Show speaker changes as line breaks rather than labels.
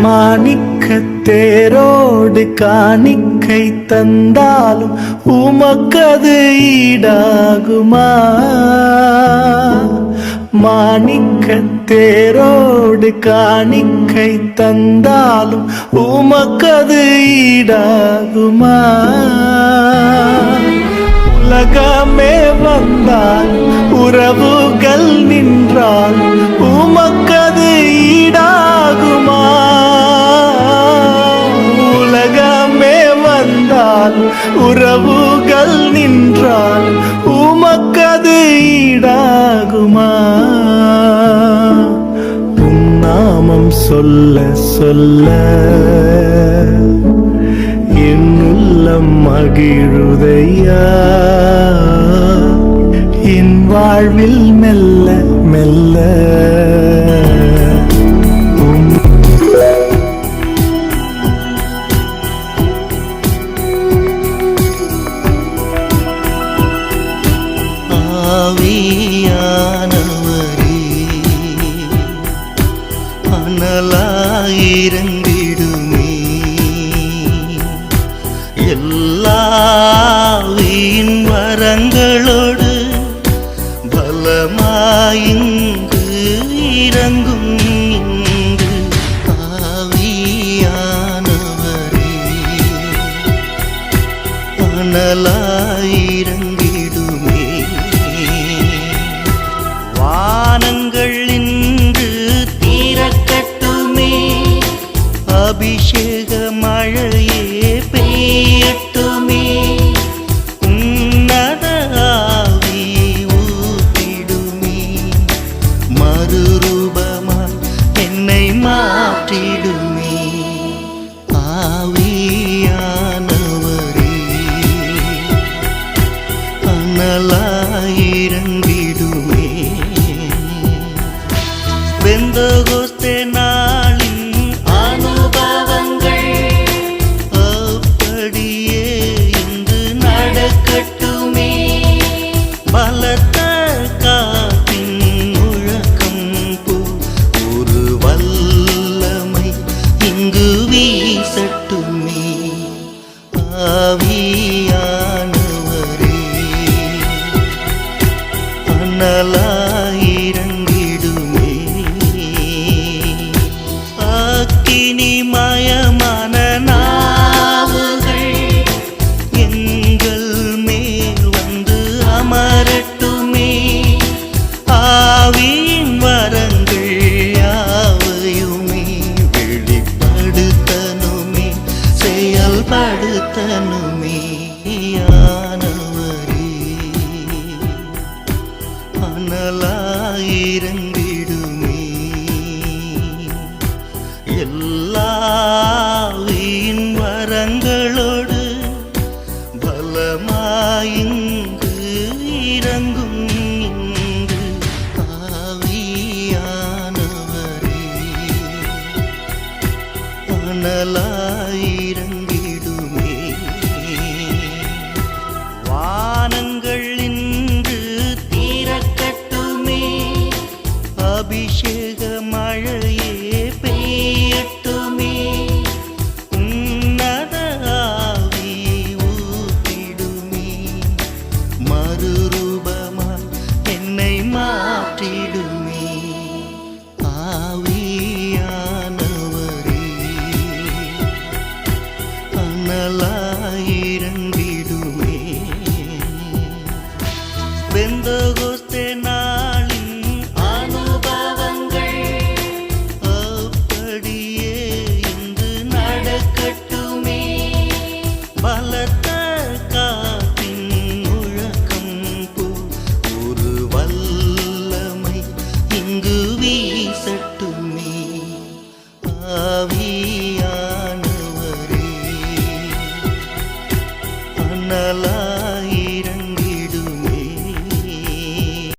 மாணிக்கத்தேரோடு காணிக்கை தந்தாலும் உமக்கது ஈடாகுமா? மாணிக்கத்தேரோடு காணிக்கை தந்தாலும் உமக்கது ஈடாகுமா? உலகமே வந்தால் உறவுகள் நின்றால் உமக்கது ஈடாகுமா? உலகமே வந்தால் உறவுகள் நின்றால் உமக்கது ஈடாகுமா? உன் நாமம் சொல்ல சொல்ல என் உள்ளம் மகிழுதையா, என் வாழ்வில் மெல்ல மெல்ல
ஆவியானவரே அனலாயிரங்கிடுமே, எல்லாவின் வரங்களோடு பலமாயிங்கு இறங்கும் இங்கு. ஆவியானவரே அனலாயிரங்கிடுமே, வானங்கள் இன்று தீரக்கட்டுமே, அபிஷேக மழையே பெய்யட்டுமே, உன்னத ஆவி ஊற்றிடுமே, மறுரூபமா என்னை மாற்றிடுமே. ஆவியானவரே அனலாயிரங்கிடுமே, பெந்தகோஸ்தே நாளின் அனுபவங்கள் அப்படியே இன்று நடக்கட்டுமே, பலத்த காற்றின் முழக்கம் போல் ஒரு வல்லமை இங்கு வீசட்டுமே. ஆவியானவரே அனலாயிரங்கிடுமே, அக்கினிமயமான நாவுகள் எங்கள் மேல் வந்து அமரட்டுமே, ஆவியின் வரங்கள் யாவையுமே வெளிப்படுத்தனுமே, செயல்படுத்தனுமே. ஆனவரே அனலாயிரங்கிடுமே, எல்லாவின் வரங்களோடு பலமாயிங்கு இறங்கும் இங்கு. ஆவியானவரே அனலாயிரங்கிடுமே.